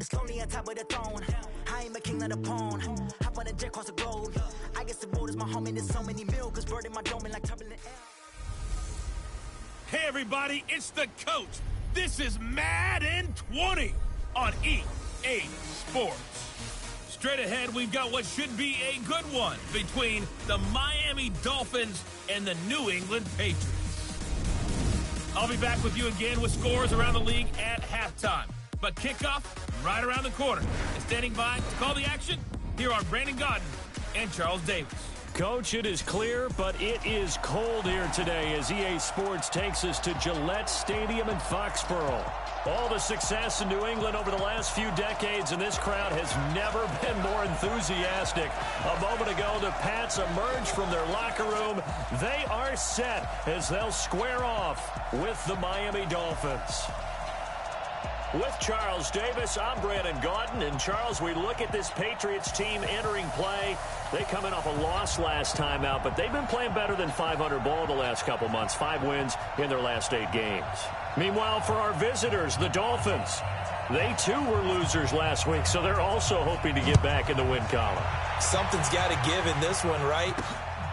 It's lonely on top of the throne. I ain't a king of the pawn. Hop on a jet across the globe. I guess the world is my home and there's so many milk. Bird in my dome and like turbulent air. Hey everybody, it's the coach. This is Madden 20 on EA Sports. Straight ahead, we've got what should be a good one between the Miami Dolphins and the New England Patriots. I'll be back with you again with scores around the league at halftime. But kickoff right around the corner. And standing by to call the action, here are Brandon Gaudin and Charles Davis. Coach, it is clear, but it is cold here today as EA Sports takes us to Gillette Stadium in Foxborough. All the success in New England over the last few decades, and this crowd has never been more enthusiastic. A moment ago, the Pats emerged from their locker room. They are set as they'll square off with the Miami Dolphins. With Charles Davis, I'm Brandon Gaudin. And Charles, we look at this Patriots team entering play. They come in off a loss last time out, but they've been playing better than 500 ball the last couple months. 5 wins in their last 8 games. Meanwhile, for our visitors, the Dolphins, they too were losers last week, so they're also hoping to get back in the win column. Something's got to give in this one, right?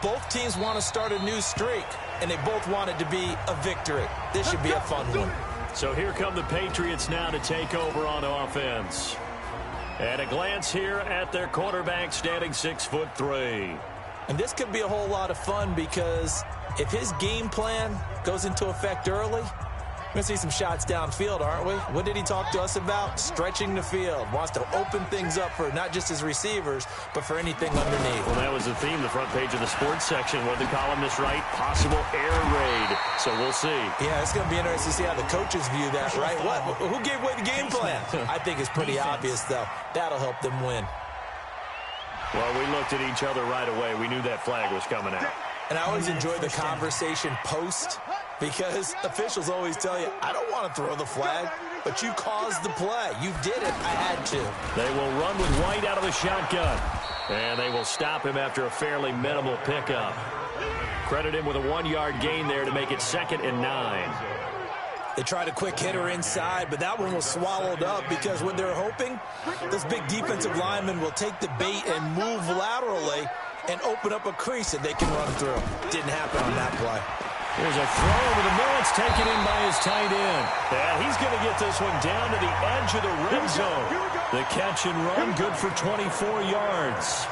Both teams want to start a new streak, and they both want it to be a victory. This should be a fun one. So here come the Patriots now to take over on offense. At a glance here at their quarterback, standing 6'3". And this could be a whole lot of fun because if his game plan goes into effect early, we're going to see some shots downfield, aren't we? What did he talk to us about? Stretching the field. Wants to open things up for not just his receivers, but for anything underneath. Well, that was the theme, the front page of the sports section. What the columnist write? Possible air raid. So we'll see. Yeah, it's going to be interesting to see how the coaches view that, right? Who gave away the game plan? I think it's pretty obvious, though. That'll help them win. Well, we looked at each other right away. We knew that flag was coming out. And I always enjoy the conversation post because officials always tell you, I don't want to throw the flag, but you caused the play. You did it. I had to. They will run with White out of the shotgun. And they will stop him after a fairly minimal pickup. Credit him with a 1-yard gain there to make it 2nd and 9. They tried a quick hitter inside, but that one was swallowed up because what they're hoping, those big defensive linemen will take the bait and move laterally and open up a crease that they can run through. Didn't happen on that play. Here's a throw over the middle. It's taken in by his tight end. And he's going to get this one down to the edge of the red zone. The catch and run, good for 24 yards.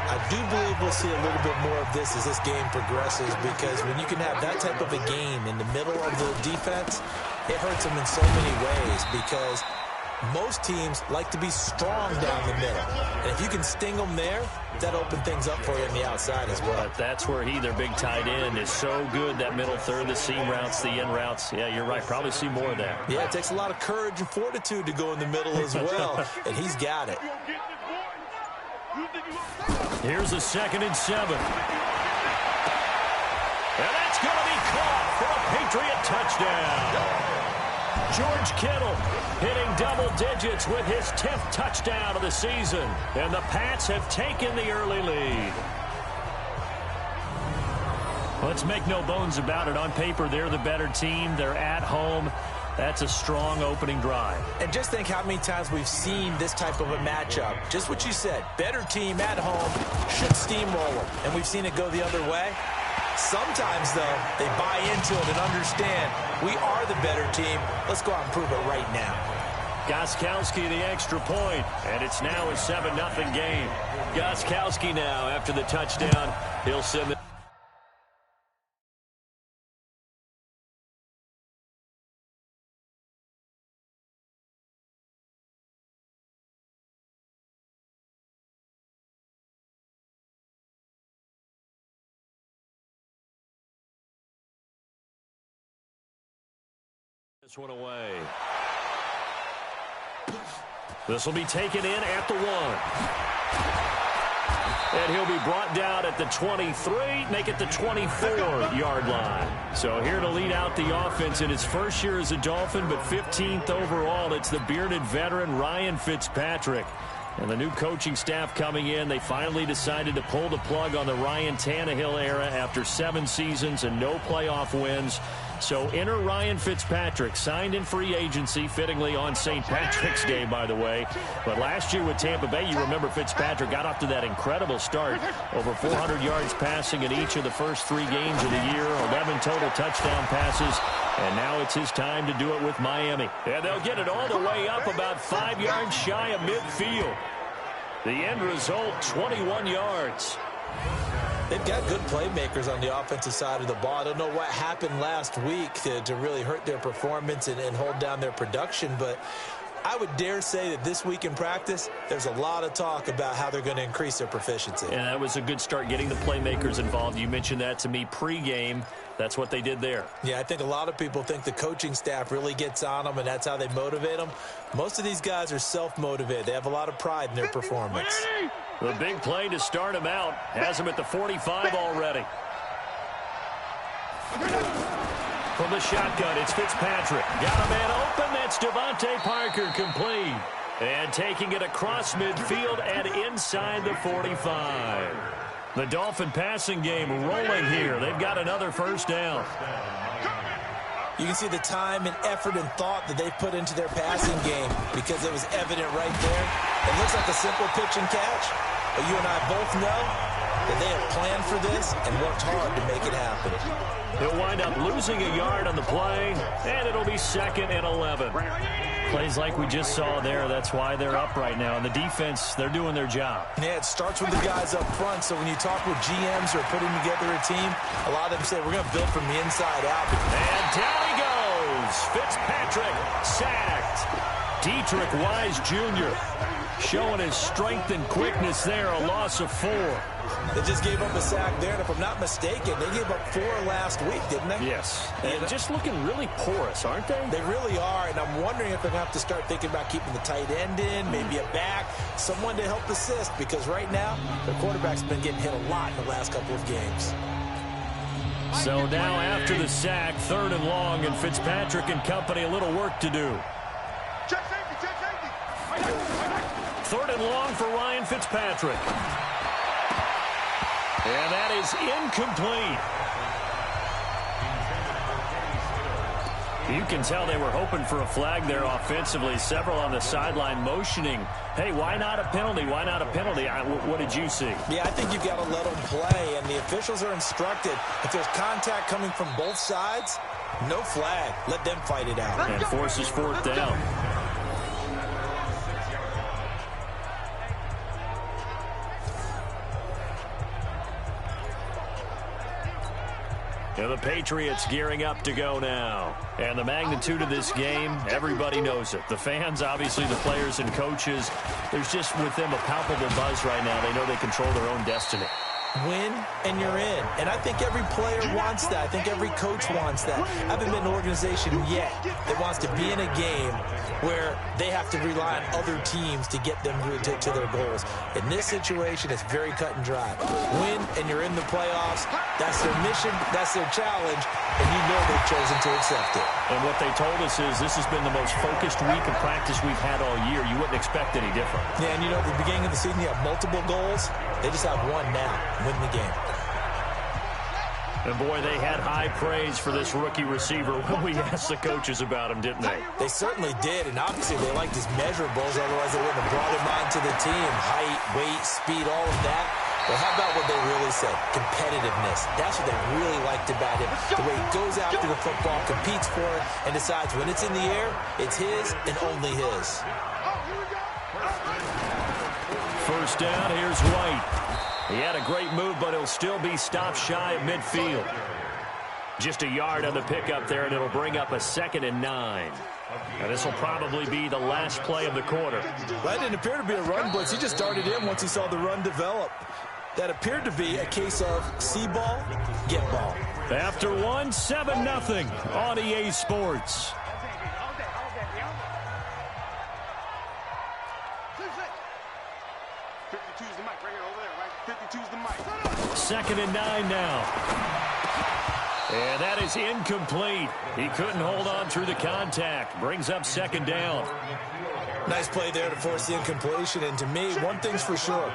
I do believe we'll see a little bit more of this as this game progresses because when you can have that type of a game in the middle of the defense, it hurts them in so many ways because most teams like to be strong down the middle. And if you can sting them there, that opens things up for you on the outside as well. But that's where their big tight end, is so good, that middle third, the seam routes, the in routes. Yeah, you're right. Probably see more of that. Yeah, it takes a lot of courage and fortitude to go in the middle as well, and he's got it. Here's a 2nd and 7. And that's going to be caught for a Patriot touchdown. George Kittle hitting double digits with his 10th touchdown of the season. And the Pats have taken the early lead. Let's make no bones about it. On paper, they're the better team. They're at home. That's a strong opening drive. And just think how many times we've seen this type of a matchup. Just what you said. Better team at home should steamroll them. And we've seen it go the other way. Sometimes, though, they buy into it and understand we are the better team. Let's go out and prove it right now. Gostkowski the extra point, and it's now a 7-0 game. Gostkowski now after the touchdown. He'll send the this one away. This will be taken in at the 1. And he'll be brought down at the 23, make it the 24-yard line. So here to lead out the offense in his first year as a Dolphin, but 15th overall, it's the bearded veteran Ryan Fitzpatrick. And the new coaching staff coming in, they finally decided to pull the plug on the Ryan Tannehill era after 7 seasons and no playoff wins. So enter Ryan Fitzpatrick, signed in free agency, fittingly on St. Patrick's Day, by the way. But last year with Tampa Bay, you remember Fitzpatrick got off to that incredible start. Over 400 yards passing in each of the first 3 games of the year, 11 total touchdown passes. And now it's his time to do it with Miami. And they'll get it all the way up about 5 yards shy of midfield. The end result, 21 yards. They've got good playmakers on the offensive side of the ball. I don't know what happened last week to really hurt their performance and hold down their production, but I would dare say that this week in practice, there's a lot of talk about how they're going to increase their proficiency. And that was a good start getting the playmakers involved. You mentioned that to me pregame. That's what they did there. Yeah, I think a lot of people think the coaching staff really gets on them, and that's how they motivate them. Most of these guys are self-motivated. They have a lot of pride in their performance. The big play to start him out has him at the 45 already. From the shotgun, it's Fitzpatrick. Got a man open. That's Devontae Parker, complete. And taking it across midfield and inside the 45. The Dolphin passing game rolling here. They've got another first down. You can see the time and effort and thought that they've put into their passing game because it was evident right there. It looks like a simple pitch and catch, but you and I both know that they have planned for this and worked hard to make it happen. He'll wind up losing a yard on the play, and it'll be 2nd and 11. Plays like we just saw there, that's why they're up right now. And the defense, they're doing their job. Yeah, it starts with the guys up front, so when you talk with GMs who are putting together a team, a lot of them say, we're going to build from the inside out. And down he goes. Fitzpatrick sacked. Dietrich Wise Jr. showing his strength and quickness there, a loss of 4. They just gave up a sack there, and if I'm not mistaken, they gave up 4 last week, didn't they? Yes. And just looking really porous, aren't they? They really are, and I'm wondering if they're going to have to start thinking about keeping the tight end in, maybe a back, someone to help assist, because right now, their quarterback's been getting hit a lot in the last couple of games. So now after the sack, 3rd and long, and Fitzpatrick and company a little work to do. Check safety, check safety. 3rd and long for Ryan Fitzpatrick. And that is incomplete. You can tell they were hoping for a flag there offensively. Several on the sideline motioning, hey, why not a penalty? Why not a penalty? What did you see? Yeah, I think you've got to let them play, and the officials are instructed. If there's contact coming from both sides, no flag. Let them fight it out. And forces 4th down. And the Patriots gearing up to go now. And the magnitude of this game, everybody knows it. The fans, obviously the players and coaches, there's just with them a palpable buzz right now. They know they control their own destiny. Win, and you're in. And I think every player wants that. I think every coach wants that. I haven't been an organization yet that wants to be in a game where they have to rely on other teams to get them to their goals. In this situation, it's very cut and dry. Win, and you're in the playoffs. That's their mission. That's their challenge. And you know they've chosen to accept it. And what they told us is this has been the most focused week of practice we've had all year. You wouldn't expect any different. Yeah, and you know, at the beginning of the season, you have multiple goals. They just have one now. Win the game. And boy, they had high praise for this rookie receiver when we asked the coaches about him, didn't they? They certainly did, and obviously they liked his measurables, otherwise they wouldn't have brought him onto the team. Height, weight, speed, all of that. But how about what they really said? Competitiveness. That's what they really liked about him. The way he goes after the football, competes for it, and decides when it's in the air, it's his and only his. First down, here's White. He had a great move, but he'll still be stopped shy of midfield. Just a yard on the pickup there, and it'll bring up a 2nd and 9. And this will probably be the last play of the quarter. That didn't appear to be a run blitz. He just started in once he saw the run develop. That appeared to be a case of see ball, get ball. After 1, 7-0 on EA Sports. Second and 9 now. And that is incomplete. He couldn't hold on through the contact. Brings up 2nd down. Nice play there to force the incompletion. And to me, one thing's for sure.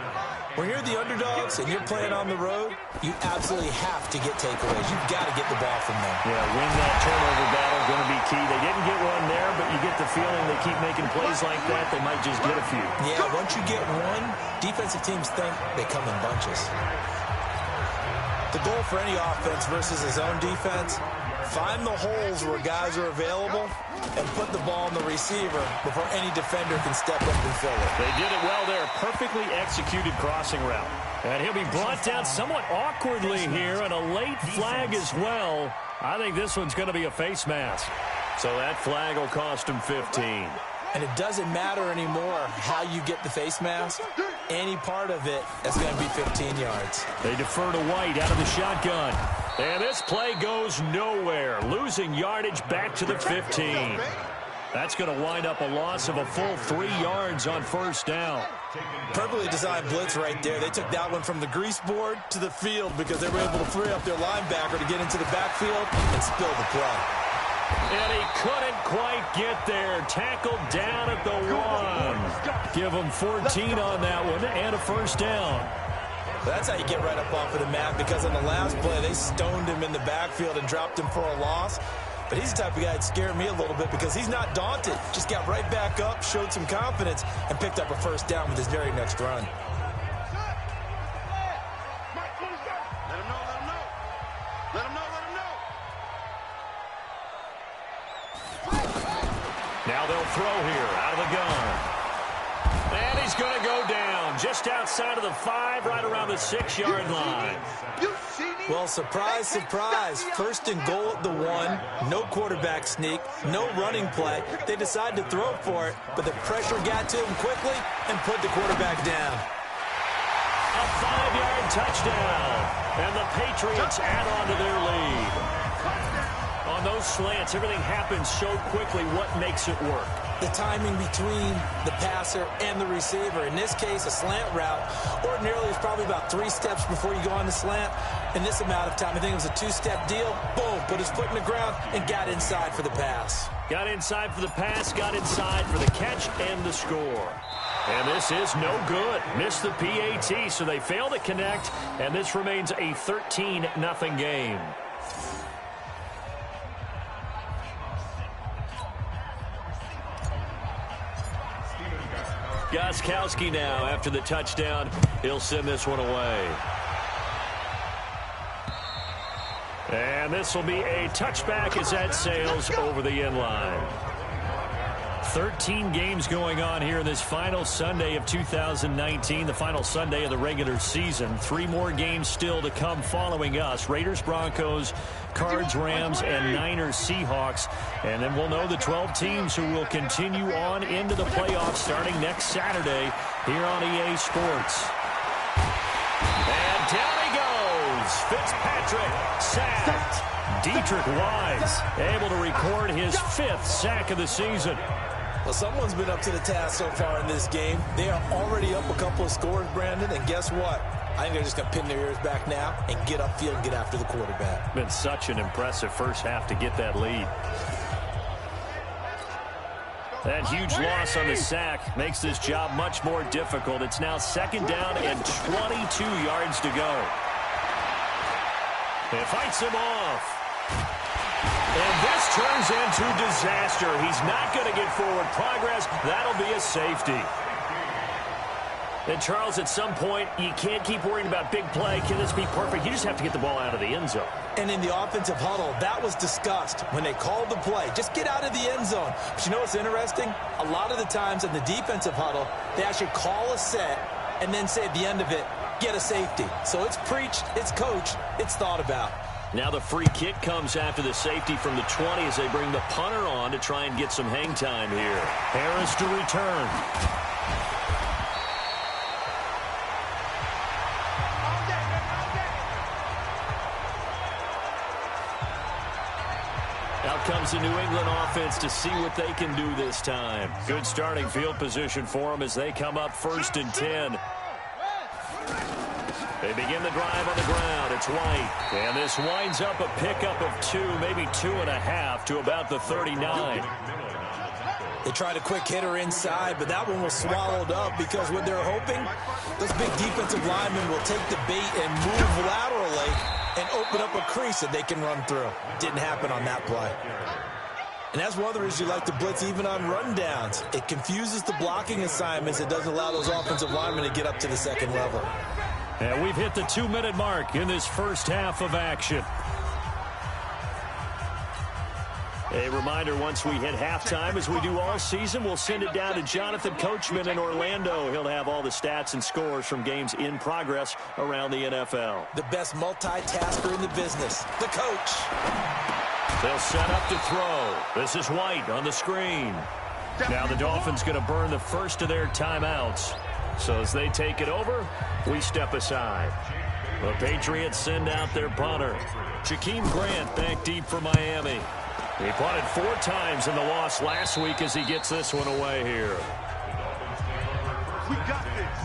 When you're the underdogs and you're playing on the road, you absolutely have to get takeaways. You've got to get the ball from them. Yeah, win that turnover battle, going to be key. They didn't get one there, but you get the feeling they keep making plays like that, they might just get a few. Yeah, once you get one, defensive teams think they come in bunches. The goal for any offense versus his own defense, find the holes where guys are available and put the ball on the receiver before any defender can step up and fill it. They did it well there. Perfectly executed crossing route. And he'll be brought down somewhat awkwardly here, and a late flag as well. I think this one's going to be a face mask. So that flag will cost him 15. And it doesn't matter anymore how you get the face mask. Any part of it is going to be 15 yards. They defer to White out of the shotgun. And this play goes nowhere. Losing yardage back to the 15. That's going to wind up a loss of a full 3 yards on first down. Perfectly designed blitz right there. They took that one from the grease board to the field because they were able to free up their linebacker to get into the backfield and spill the play. And he couldn't quite get there. Tackled down at the 1. Give him 14 on that one and a first down. That's how you get right up off of the mat, because on the last play, they stoned him in the backfield and dropped him for a loss. But he's the type of guy that scared me a little bit because he's not daunted. Just got right back up, showed some confidence, and picked up a first down with his very next run. Now they'll throw here out of the gun. And he's going to go down just outside of the 5, right around the 6-yard line. Well, surprise, surprise. First and goal at the 1. No quarterback sneak. No running play. They decided to throw for it, but the pressure got to him quickly and put the quarterback down. A 5-yard touchdown. And the Patriots add on to their lead. On those slants, everything happens so quickly. What makes it work? The timing between the passer and the receiver. In this case, a slant route. Ordinarily, it's probably about 3 steps before you go on the slant. In this amount of time, I think it was a 2-step deal. Boom, put his foot in the ground and got inside for the pass. Got inside for the pass, got inside for the catch and the score. And this is no good. Missed the PAT, so they fail to connect, and this remains a 13-0 game. Gostkowski now, after the touchdown, he'll send this one away. And this will be a touchback as that sails over the end line. 13 games going on here in this final Sunday of 2019, the final Sunday of the regular season. 3 more games still to come following us. Raiders, Broncos, Cards, Rams, and Niners, Seahawks. And then we'll know the 12 teams who will continue on into the playoffs starting next Saturday here on EA Sports. And down he goes. Fitzpatrick sacked. Dietrich Wise able to record his 5th sack of the season. Well, someone's been up to the task so far in this game. They are already up a couple of scores, Brandon, and guess what? I think they're just going to pin their ears back now and get upfield and get after the quarterback. Been such an impressive first half to get that lead. That huge loss on the sack makes this job much more difficult. It's now 2nd down and 22 yards to go. It fights him off. And this turns into disaster. He's not going to get forward progress. That'll be a safety. And, Charles, at some point, you can't keep worrying about big play. Can this be perfect? You just have to get the ball out of the end zone. And in the offensive huddle, that was discussed when they called the play. Just get out of the end zone. But you know what's interesting? A lot of the times in the defensive huddle, they actually call a set and then say at the end of it, get a safety. So it's preached, it's coached, it's thought about. Now the free kick comes after the safety from the 20 as they bring the punter on to try and get some hang time here. Harris to return. Out comes the New England offense to see what they can do this time. Good starting field position for them as they come up 1st and 10. They begin the drive on the ground. It's White. And this winds up a pickup of 2, maybe 2.5 to about the 39. They tried a quick hitter inside, but that one was swallowed up because what they're hoping, those big defensive linemen will take the bait and move laterally and open up a crease that they can run through. Didn't happen on that play. And that's one of the reasons you like to blitz even on rundowns. It confuses the blocking assignments. It doesn't allow those offensive linemen to get up to the second level. And we've hit the 2-minute mark in this first half of action. A reminder, once we hit halftime, as we do all season, we'll send it down to Jonathan Coachman in Orlando. He'll have all the stats and scores from games in progress around the NFL. The best multitasker in the business, the coach. They'll set up to throw. This is White on the screen. Now the Dolphins going to burn the first of their timeouts. So as they take it over, we step aside. The Patriots send out their punter. Jakeem Grant back deep for Miami. He punted 4 times in the loss last week as he gets this one away here. We got this.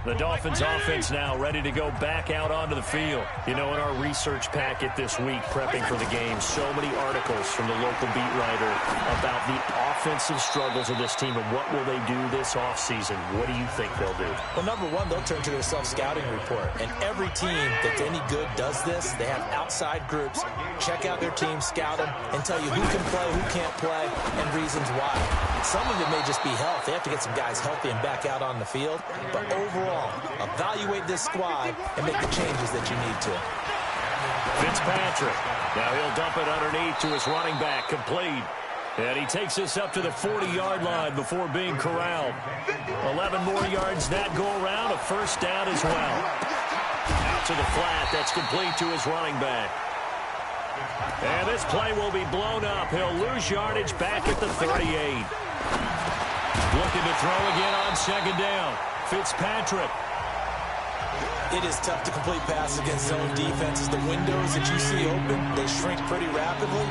The Dolphins offense now ready to go back out onto the field. You know, in our research packet this week, prepping for the game, so many articles from the local beat writer about the offensive struggles of this team and what will they do this offseason. What do you think they'll do? Well, number one, they'll turn to their self-scouting report. And every team that's any good does this. They have outside groups. Check out their team, scout them, and tell you who can play, who can't play, and reasons why. Some of it may just be health. They have to get some guys healthy and back out on the field. But overall, evaluate this squad and make the changes that you need to. Fitzpatrick. Now he'll dump it underneath to his running back, complete. And he takes this up to the 40-yard line before being corralled. 11 more yards that go around, a first down as well. Out to the flat, that's complete to his running back. And this play will be blown up. He'll lose yardage back at the 38. Looking to throw again on second down. Fitzpatrick. It is tough to complete passes against zone defenses. The windows that you see open, they shrink pretty rapidly.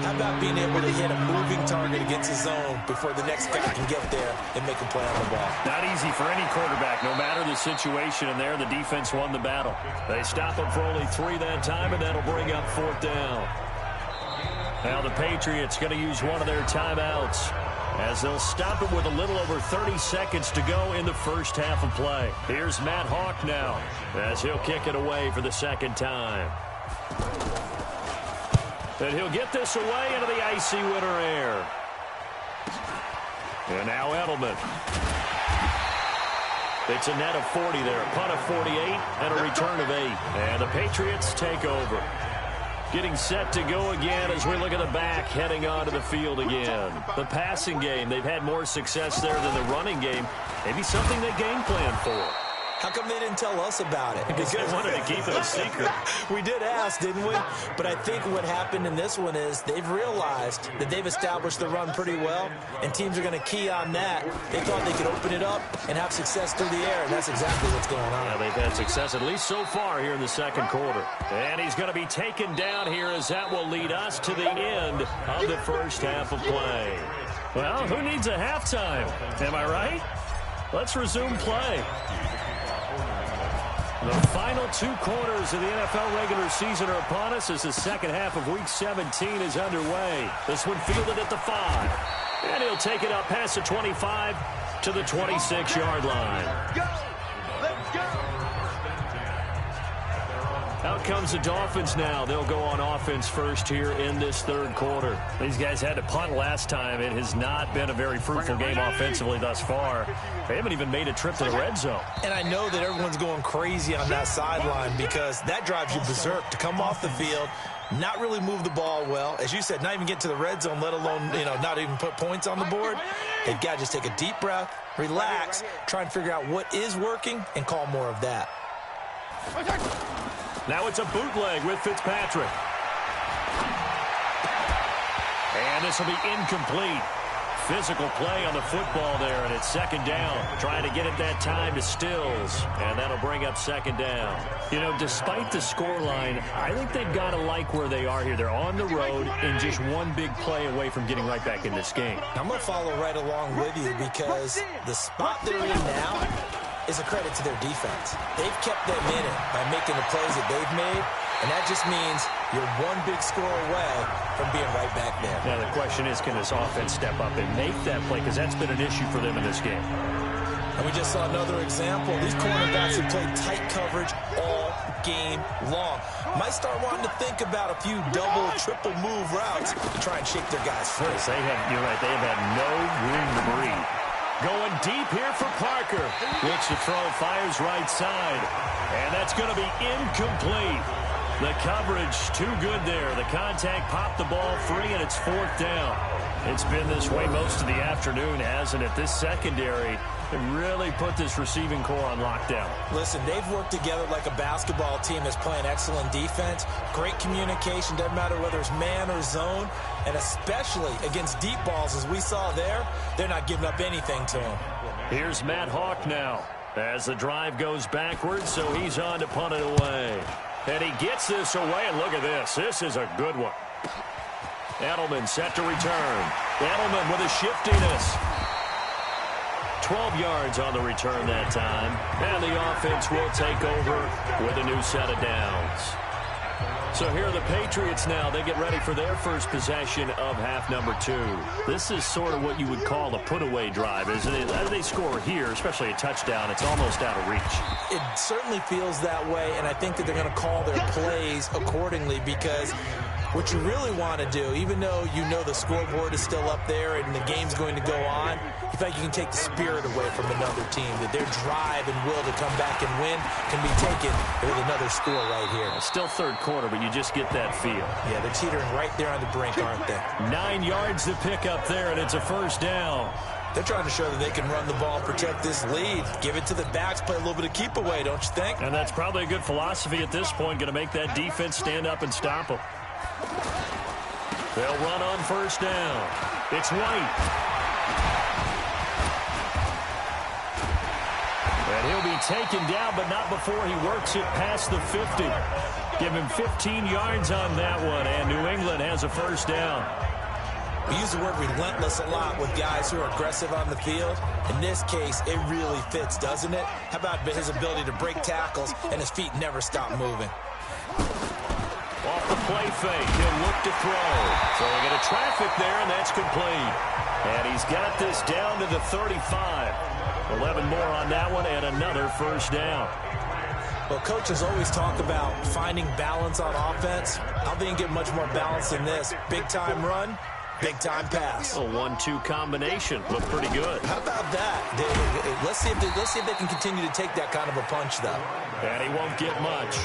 How about being able to hit a moving target against a zone before the next guy can get there and make a play on the ball? Not easy for any quarterback, no matter the situation. And there, the defense won the battle. They stop him for only 3 that time, and that'll bring up 4th down. Now the Patriots going to use one of their timeouts, as they'll stop it with a little over 30 seconds to go in the first half of play. Here's Matt Hawk now, as he'll kick it away for the second time. And he'll get this away into the icy winter air. And now Edelman. It's a net of 40 there, a punt of 48, and a return of 8. And the Patriots take over. Getting set to go again as we look at the back, heading onto the field again. The passing game, they've had more success there than the running game. Maybe something they game plan for. How come they didn't tell us about it? Because they wanted to keep it a secret. We did ask, didn't we? But I think what happened in this one is they've realized that they've established the run pretty well, and teams are going to key on that. They thought they could open it up and have success through the air, and that's exactly what's going on. Yeah, they've had success at least so far here in the second quarter. And he's going to be taken down here, as that will lead us to the end of the first half of play. Well, who needs a halftime? Am I right? Let's resume play. The final 2 quarters of the NFL regular season are upon us as the second half of Week 17 is underway. This one fielded at the 5. And he'll take it up past the 25 to the 26-yard line. Let's go. Out comes the Dolphins now. They'll go on offense first here in this third quarter. These guys had to punt last time. It has not been a very fruitful game offensively thus far. They haven't even made a trip to the red zone. And I know that everyone's going crazy on that sideline because that drives you berserk to come off the field, not really move the ball well. As you said, not even get to the red zone, let alone, not even put points on the board. They've got to just take a deep breath, relax, try and figure out what is working, and call more of that. Now it's a bootleg with Fitzpatrick. And this will be incomplete. Physical play on the football there, and it's second down. Trying to get it that time to Stills, and that'll bring up second down. You know, despite the scoreline, I think they've got to like where they are here. They're on the road and just one big play away from getting right back in this game. I'm going to follow right along with you because the spot they're in now, is a credit to their defense. They've kept them in it by making the plays that they've made, and that just means you're one big score away from being right back there. Now, the question is, can this offense step up and make that play? Because that's been an issue for them in this game. And we just saw another example. These cornerbacks have played tight coverage all game long. Might start wanting to think about a few double, triple move routes to try and shake their guys free. You're right, they have had no room to breathe. Going deep here for Parker. Looks to throw, fires right side. And that's going to be incomplete. The coverage too good there. The contact popped the ball free, and it's 4th down. It's been this way most of the afternoon, hasn't it? This secondary really put this receiving core on lockdown. Listen, they've worked together like a basketball team that's playing excellent defense. Great communication, doesn't matter whether it's man or zone. And especially against deep balls, as we saw there, they're not giving up anything to them. Here's Matt Hawk now as the drive goes backwards, so he's on to punt it away. And he gets this away, and look at this. This is a good one. Edelman set to return. Edelman with a shiftiness. 12 yards on the return that time. And the offense will take over with a new set of downs. So here are the Patriots now. They get ready for their first possession of half number 2. This is sort of what you would call a put-away drive, isn't it? As they score here, especially a touchdown, it's almost out of reach. It certainly feels that way, and I think that they're going to call their plays accordingly, because what you really want to do, even though you know the scoreboard is still up there and the game's going to go on, you feel like you can take the spirit away from another team, that their drive and will to come back and win can be taken with another score right here. Still third quarter, but you just get that feel. Yeah, they're teetering right there on the brink, aren't they? 9 yards to pick up there, and it's a 1st down. They're trying to show that they can run the ball and protect this lead. Give it to the backs, play a little bit of keep away, don't you think? And that's probably a good philosophy at this point, going to make that defense stand up and stop them. They'll run on 1st down. It's White. And he'll be taken down, but not before he works it past the 50. Give him 15 yards on that one, and New England has a 1st down. We use the word relentless a lot with guys who are aggressive on the field. In this case, it really fits, doesn't it? How about his ability to break tackles and his feet never stop moving? Off the play fake, he'll look to throw. Throwing into traffic there, and that's complete. And he's got this down to the 35. 11 more on that one, and another 1st down. Well, coaches always talk about finding balance on offense. I don't think you get much more balance than this. Big-time run, big-time pass. A 1-2 combination. Looked pretty good. How about that? Let's see if they can continue to take that kind of a punch, though. And he won't get much.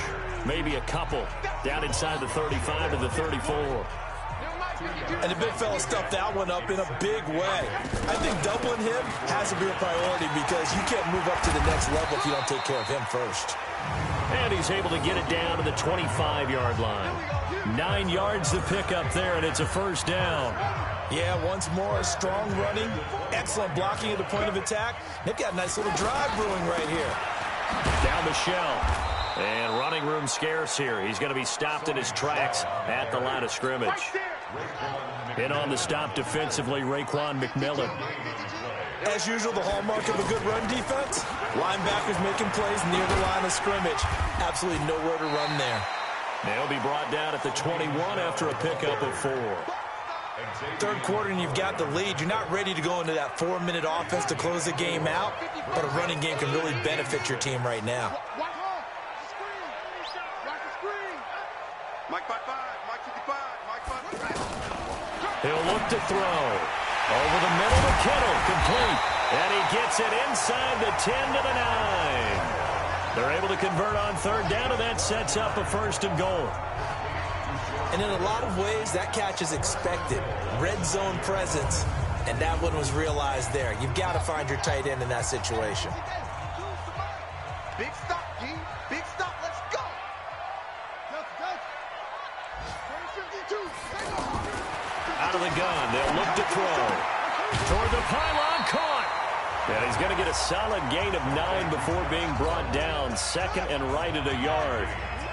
Maybe a couple. Down inside the 35 to the 34. And the big fella stuffed that one up in a big way. I think doubling him has to be a priority, because you can't move up to the next level if you don't take care of him first. And he's able to get it down to the 25-yard line. 9 yards to pick up there, and it's a 1st down. Yeah, once more, strong running, excellent blocking at the point of attack. They've got a nice little drive brewing right here. Down the shell. And running room scarce here. He's going to be stopped in his tracks at the line of scrimmage. In on the stop defensively, Raekwon McMillan. As usual, the hallmark of a good run defense, linebackers making plays near the line of scrimmage. Absolutely nowhere to run there. They'll be brought down at the 21 after a pickup of 4. Third quarter and you've got the lead. You're not ready to go into that 4-minute offense to close the game out, but a running game can really benefit your team right now. He'll look to throw. Over the middle to Kittle, complete. And he gets it inside the 10 to the 9. They're able to convert on 3rd down, and that sets up a 1st and goal. And in a lot of ways, that catch is expected. Red zone presence, and that one was realized there. You've got to find your tight end in that situation. Big stop, G. Big stop. Let's go. Out of the gun, they'll look to throw. Toward the pylon, caught. And he's going to get a solid gain of 9 before being brought down. 2nd and right at a yard.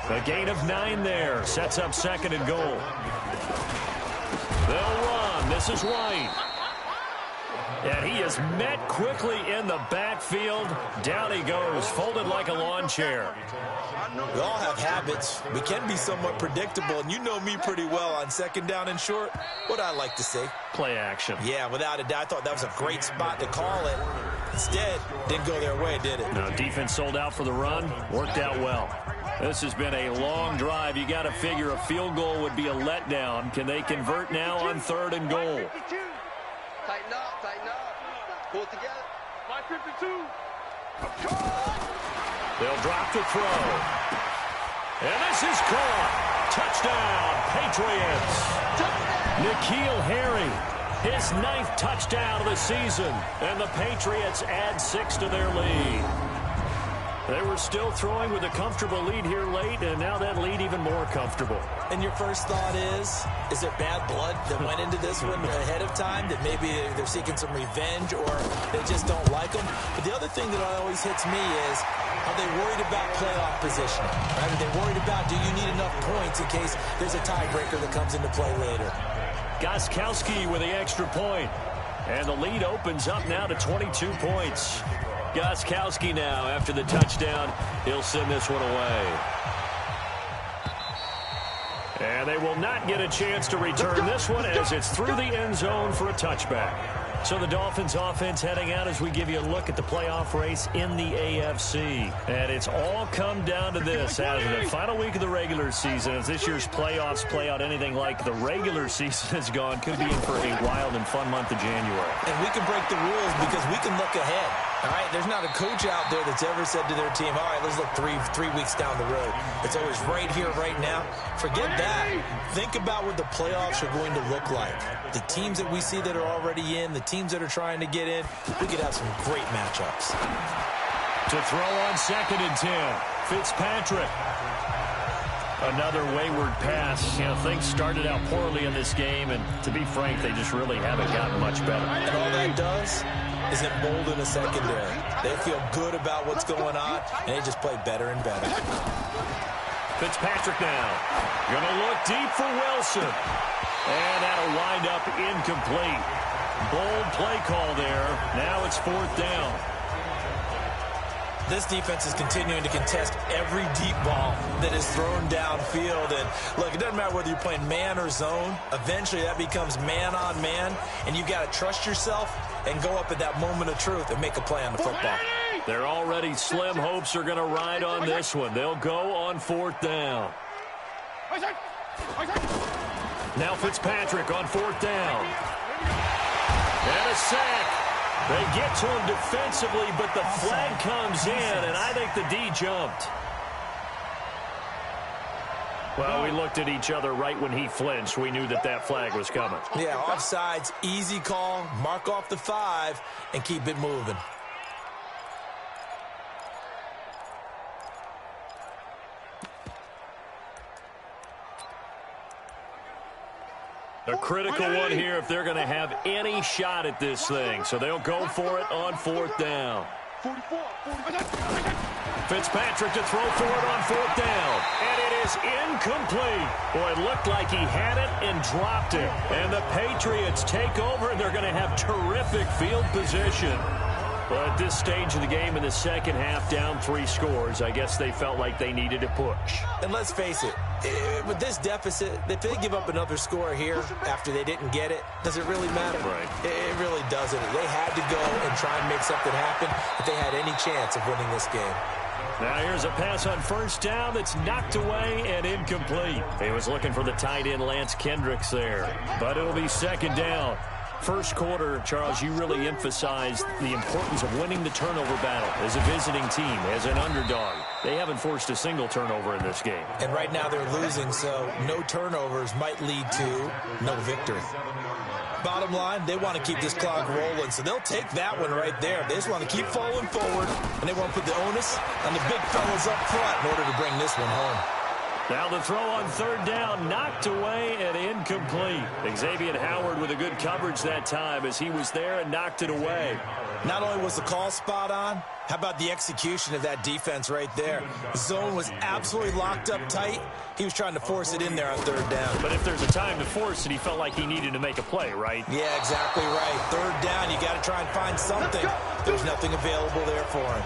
A gain of 9 there. Sets up 2nd and goal. They'll run. This is White. And he is met quickly in the backfield. Down he goes, folded like a lawn chair. We all have habits. We can be somewhat predictable, and you know me pretty well on second down and short. What I like to say? Play action. Yeah, without a doubt. I thought that was a great spot to call it. Instead, didn't go their way, did it? No, defense sold out for the run. Worked out well. This has been a long drive. You got to figure a field goal would be a letdown. Can they convert now on 3rd and goal? Tighten up, tighten up. Pull it together. 552. They'll drop the throw. And this is caught. Touchdown, Patriots. N'Keal Harry, his 9th touchdown of the season. And the Patriots add 6 to their lead. They were still throwing with a comfortable lead here late, and now that lead even more comfortable. And your first thought is there bad blood that went into this one ahead of time, that maybe they're seeking some revenge or they just don't like them? But the other thing that always hits me is, are they worried about playoff positioning? Right? Are they worried about, do you need enough points in case there's a tiebreaker that comes into play later? Gostkowski with the extra point. And the lead opens up now to 22 points. Gostkowski now, after the touchdown, he'll send this one away. And they will not get a chance to return this one as it's through the end zone for a touchback. So the Dolphins offense heading out as we give you a look at the playoff race in the AFC. And it's all come down to this. As the final week of the regular season, as this year's playoffs play out anything like the regular season has gone, could be in for a wild and fun month of January. And we can break the rules because we can look ahead. All right, there's not a coach out there that's ever said to their team, all right, let's look three weeks down the road. It's always right here, right now. Forget that. Think about what the playoffs are going to look like. The teams that we see that are already in, the teams that are trying to get in, we could have some great matchups. To throw on 2nd and 10, Fitzpatrick. Another wayward pass. You know, things started out poorly in this game, and to be frank, they just really haven't gotten much better. And all that does is embolden a secondary. They feel good about what's going on, and they just play better and better. Fitzpatrick now. Gonna look deep for Wilson. And that'll wind up incomplete. Bold play call there. Now it's 4th down. This defense is continuing to contest every deep ball that is thrown downfield. And look, it doesn't matter whether you're playing man or zone. Eventually that becomes man on man, and you got to trust yourself and go up at that moment of truth and make a play on the football. Their already slim hopes are going to ride on this one. They'll go on 4th down. Now Fitzpatrick on 4th down. And a sack. They get to him defensively, but the flag comes in, and I think the D jumped. Well, we looked at each other right when he flinched. We knew that that flag was coming. Yeah, offsides, easy call, mark off the 5, and keep it moving. A critical one here if they're going to have any shot at this thing. So they'll go for it on 4th down. Fitzpatrick to throw for it on 4th down. And it is incomplete. Boy, it looked like he had it and dropped it. And the Patriots take over, and they're going to have terrific field position. But at this stage of the game in the second half, down 3 scores, I guess they felt like they needed to push. And let's face it, with this deficit, if they give up another score here after they didn't get it, does it really matter? Right. It really doesn't. They had to go and try and make something happen if they had any chance of winning this game. Now here's a pass on 1st down that's knocked away and incomplete. He was looking for the tight end Lance Kendricks there, but it'll be 2nd down. First quarter, Charles, you really emphasized the importance of winning the turnover battle as a visiting team, as an underdog. They haven't forced a single turnover in this game. And right now they're losing, so no turnovers might lead to no victory. Bottom line, they want to keep this clock rolling, so they'll take that one right there. They just want to keep falling forward, and they want to put the onus on the big fellas up front in order to bring this one home. Now the throw on third down, knocked away and incomplete. Xavier Howard with a good coverage that time as he was there and knocked it away. Not only was the call spot on, how about the execution of that defense right there? The zone was absolutely locked up tight. He was trying to force it in there on third down. But if there's a time to force it, he felt like he needed to make a play, right? Yeah, exactly right. Third down, you got to try and find something. There's nothing available there for him.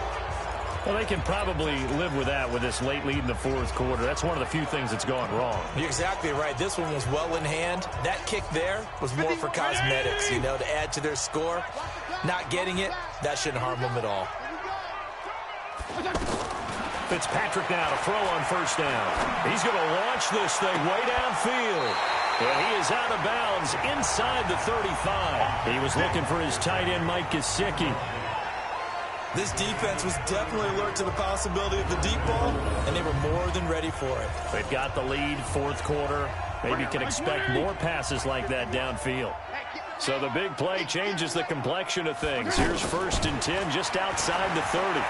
Well, they can probably live with that with this late lead in the fourth quarter. That's one of the few things that's gone wrong. You're exactly right. This one was well in hand. That kick there was more for cosmetics, you know, to add to their score. Not getting it, that shouldn't harm them at all. Fitzpatrick now to throw on first down. He's going to launch this thing way downfield. And he is out of bounds inside the 35. He was looking for his tight end, Mike Gesicki. This defense was definitely alert to the possibility of the deep ball, and they were more than ready for it. They've got the lead, fourth quarter. Maybe you can expect more passes like that downfield. So the big play changes the complexion of things. Here's 1st and 10 just outside the 30.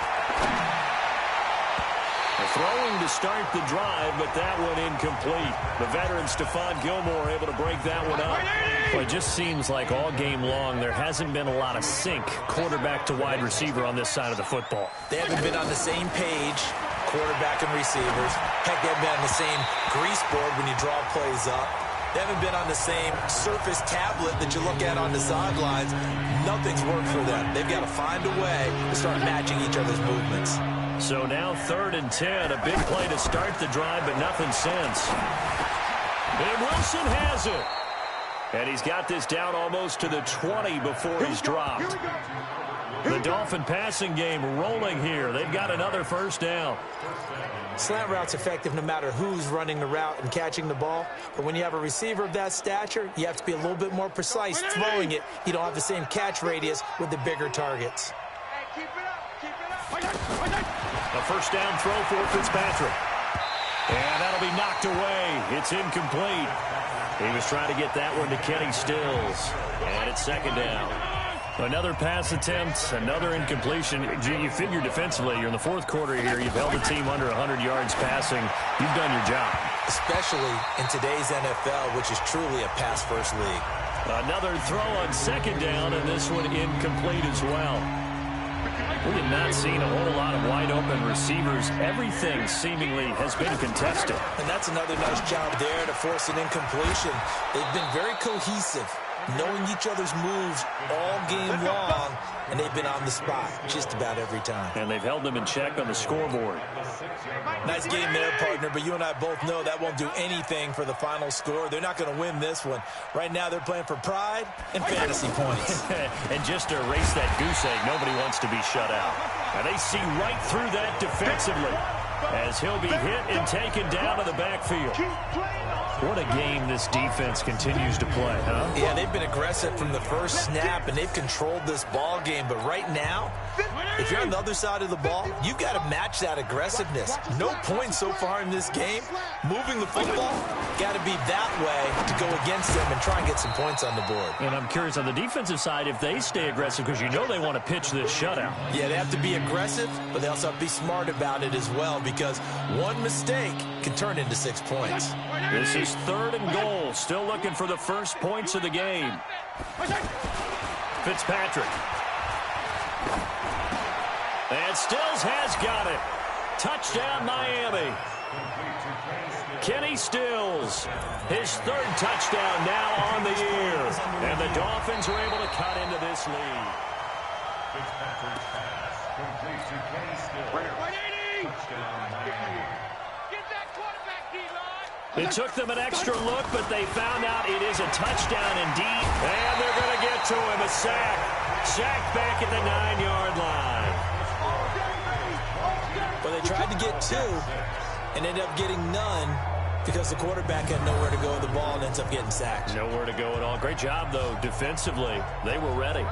Throwing to start the drive, but that one incomplete. The veteran Stephon Gilmore able to break that one up. Well, it just seems like all game long there hasn't been a lot of sync quarterback to wide receiver on this side of the football. They haven't been on the same page, quarterback and receivers. Heck, they haven't been on the same grease board when you draw plays up. They haven't been on the same surface tablet that you look at on the sidelines. Nothing's worked for them. They've got to find a way to start matching each other's movements. So now 3rd and 10, a big play to start the drive, but nothing since. And Wilson has it. And he's got this down almost to the 20 before he's dropped. The Dolphin passing game rolling here. They've got another first down. Slant route's effective no matter who's running the route and catching the ball. But when you have a receiver of that stature, you have to be a little bit more precise throwing it. You don't have the same catch radius with the bigger targets. A first down throw for Fitzpatrick. And that'll be knocked away. It's incomplete. He was trying to get that one to Kenny Stills. And it's 2nd down. Another pass attempt, another incompletion. You figure defensively, you're in the fourth quarter here. You've held the team under 100 yards passing. You've done your job. Especially in today's NFL, which is truly a pass-first league. Another throw on 2nd down, and this one incomplete as well. We have not seen a whole lot of wide-open receivers. Everything seemingly has been contested. And that's another nice job there to force an incompletion. They've been very cohesive, knowing each other's moves all game long, and they've been on the spot just about every time. And they've held them in check on the scoreboard. Nice game there, partner, but you and I both know that won't do anything for the final score. They're not going to win this one. Right now they're playing for pride and fantasy points. And just to erase that goose egg, nobody wants to be shut out. And they see right through that defensively as he'll be hit and taken down to the backfield. What a game this defense continues to play, huh? Yeah, they've been aggressive from the first snap, and they've controlled this ball game. But right now, if you're on the other side of the ball, you've got to match that aggressiveness. No points so far in this game. Moving the football, got to be that way to go against them and try and get some points on the board. And I'm curious on the defensive side if they stay aggressive, because you know they want to pitch this shutout. Yeah, they have to be aggressive, but they also have to be smart about it as well, because one mistake can turn into 6 points. This is 3rd and goal. Still looking for the first points of the game. Fitzpatrick. And Stills has got it. Touchdown, Miami. Kenny Stills, his 3rd touchdown now on the year. And the Dolphins are able to cut into this lead. Fitzpatrick's pass complete to Kenny Stills. It took them an extra look, but they found out it is a touchdown indeed. And they're going to get to him, a sack. Sack back at the 9-yard line. Well, they tried to get 2 and ended up getting none because the quarterback had nowhere to go with the ball and ends up getting sacked. Nowhere to go at all. Great job, though, defensively. They were ready.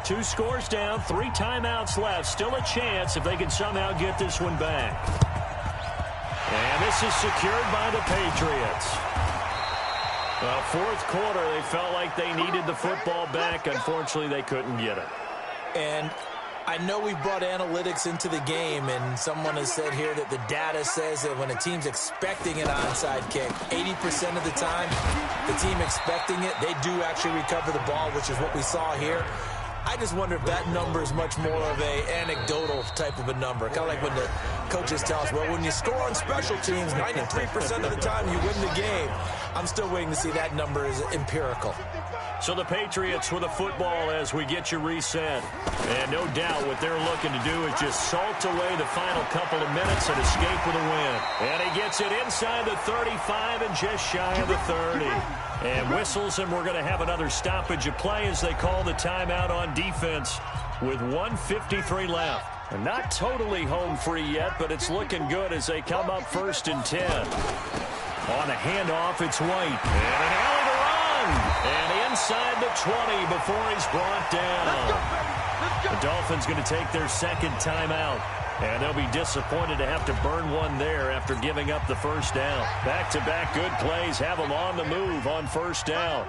2 scores down, 3 timeouts left. Still a chance if they can somehow get this one back. And this is secured by the Patriots. Well, fourth quarter, they felt like they needed the football back. Unfortunately, they couldn't get it. And I know we brought analytics into the game, and someone has said here that the data says that when a team's expecting an onside kick, 80% of the time, the team expecting it, they do actually recover the ball, which is what we saw here. I just wonder if that number is much more of a anecdotal type of a number. Kind of like when the coaches tell us, well, when you score on special teams, 93% of the time you win the game. I'm still waiting to see that number is empirical. So the Patriots with a football as we get you reset. And no doubt what they're looking to do is just salt away the final couple of minutes and escape with a win. And he gets it inside the 35 and just shy of the 30. And whistles, and we're going to have another stoppage of play as they call the timeout on defense with 1:53 left. And not totally home free yet, but it's looking good as they come up 1st and 10. On a handoff, it's White. And an alley to run. And inside the 20 before he's brought down. The Dolphins going to take their second timeout. And they'll be disappointed to have to burn one there after giving up the first down. Back-to-back good plays have them on the move on first down.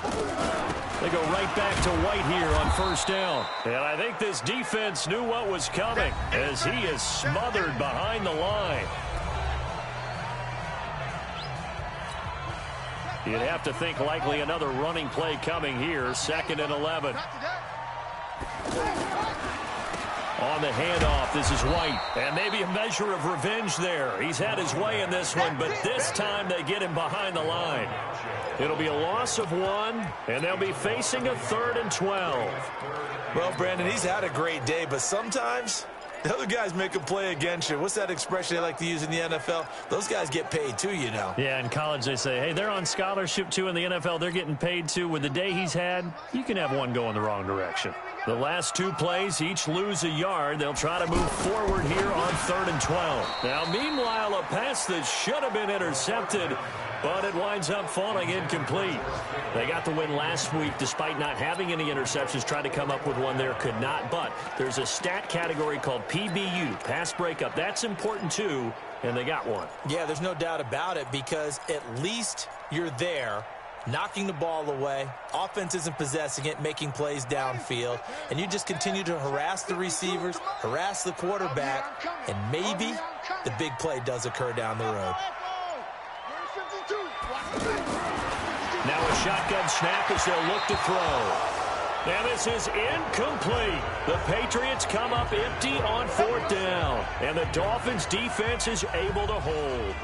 They go right back to White here on first down. And I think this defense knew what was coming as he is smothered behind the line. You'd have to think likely another running play coming here. 2nd and 11. On the handoff, this is White. And maybe a measure of revenge there. He's had his way in this one, but this time they get him behind the line. It'll be a loss of 1, and they'll be facing a 3rd and 12. Well, Brandon, he's had a great day, but sometimes the other guys make a play against you. What's that expression they like to use in the NFL? Those guys get paid too, you know. Yeah, in college they say, hey, they're on scholarship too. In the NFL, they're getting paid too. With the day he's had, you can have one go in the wrong direction. The last 2 plays, each lose a yard. They'll try to move forward here on 3rd and 12. Now, meanwhile, a pass that should have been intercepted, but it winds up falling incomplete. They got the win last week despite not having any interceptions. Tried to come up with one there, could not. But there's a stat category called PBU, pass breakup. That's important too, and they got one. Yeah, there's no doubt about it because at least you're there, knocking the ball away. Offense isn't possessing it, making plays downfield. And you just continue to harass the receivers, harass the quarterback, and maybe the big play does occur down the road. Now a shotgun snap as they'll look to throw. And this is incomplete. The Patriots come up empty on 4th down. And the Dolphins defense is able to hold.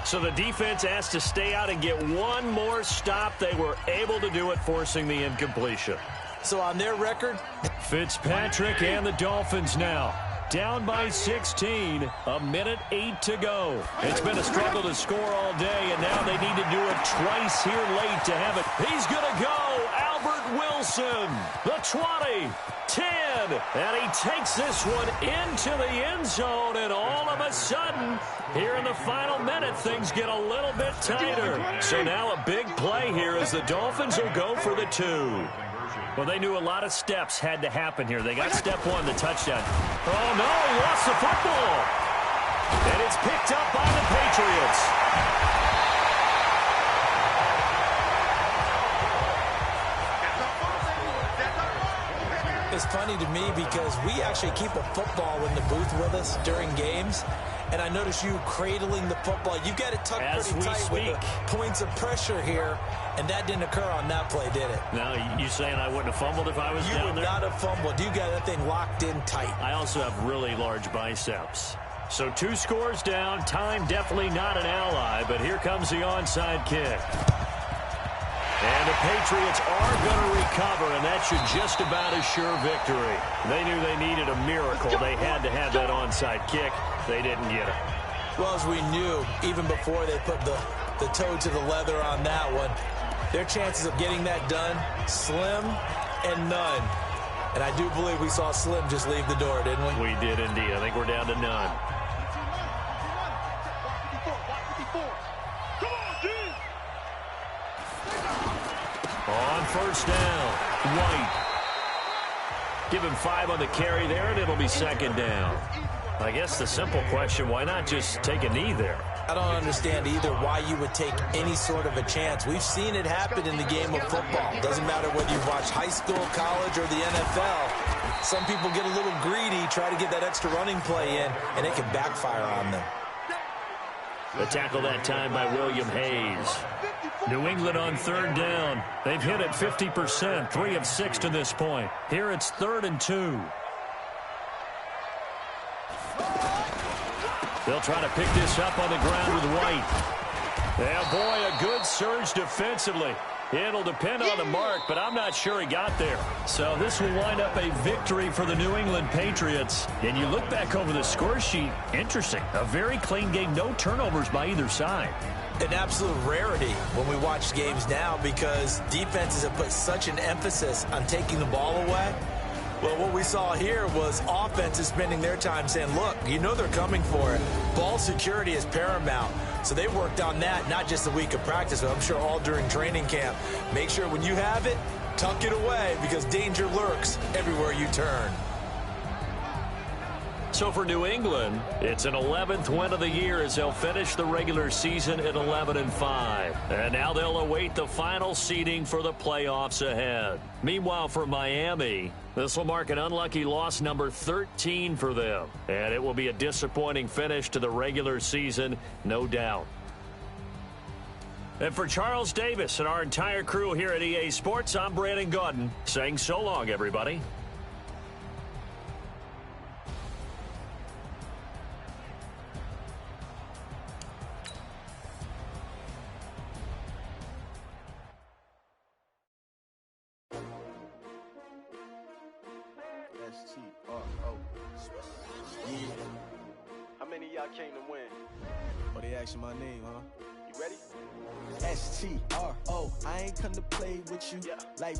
So the defense asked to stay out and get one more stop. They were able to do it, forcing the incompletion. So on their record, Fitzpatrick and the Dolphins now down by 16, 1:08 to go. It's been a struggle to score all day, and now they need to do it twice here late to have it. He's going to go. Albert Wilson, the 20, 10, and he takes this one into the end zone, and all of a sudden, here in the final minute, things get a little bit tighter. So now a big play here as the Dolphins will go for the 2. Well, they knew a lot of steps had to happen here. They got step 1, the touchdown. Oh, no, he lost the football. And it's picked up by the Patriots. It's funny to me because we actually keep a football in the booth with us during games. And I notice you cradling the football. You've got it tucked pretty tight with the points of pressure here. And that didn't occur on that play, did it? Now, you saying I wouldn't have fumbled if I was down there? You would not have fumbled. You got that thing locked in tight. I also have really large biceps. So 2 scores down. Time definitely not an ally. But here comes the onside kick. And the Patriots are going to recover, and that should just about assure victory. They knew they needed a miracle. They had to have that onside kick. They didn't get it. Well, as we knew, even before they put the toe to the leather on that one, their chances of getting that done, slim and none. And I do believe we saw Slim just leave the door, didn't we? We did indeed. I think we're down to none. On first down, White. Give him 5 on the carry there, and it'll be 2nd down. I guess the simple question, why not just take a knee there? I don't understand either why you would take any sort of a chance. We've seen it happen in the game of football. Doesn't matter whether you've watched high school, college, or the NFL. some people get a little greedy, try to get that extra running play in, and it can backfire on them. The tackle that time by William Hayes. New England on third down. They've hit it 50%, 3 of 6 to this point. Here it's 3rd and 2. They'll try to pick this up on the ground with White. Yeah, boy, a good surge defensively. It'll depend on the mark, but I'm not sure he got there. So this will wind up a victory for the New England Patriots. And you look back over the score sheet, interesting. A very clean game, no turnovers by either side. An absolute rarity when we watch games now because defenses have put such an emphasis on taking the ball away. Well, what we saw here was offenses spending their time saying, look, you know they're coming for it. Ball security is paramount. So they worked on that, not just a week of practice, but I'm sure all during training camp. Make sure when you have it, tuck it away because danger lurks everywhere you turn. So for New England, it's an 11th win of the year as they'll finish the regular season at 11-5. And now they'll await the final seeding for the playoffs ahead. Meanwhile, for Miami, this will mark an unlucky loss number 13 for them. And it will be a disappointing finish to the regular season, no doubt. And for Charles Davis and our entire crew here at EA Sports, I'm Brandon Gaudin saying so long, everybody. S-T-R-O. Yeah. How many of y'all came to win? Oh, they asking my name, huh? You ready? S-T-R-O. I ain't come to play with you. Yeah. Like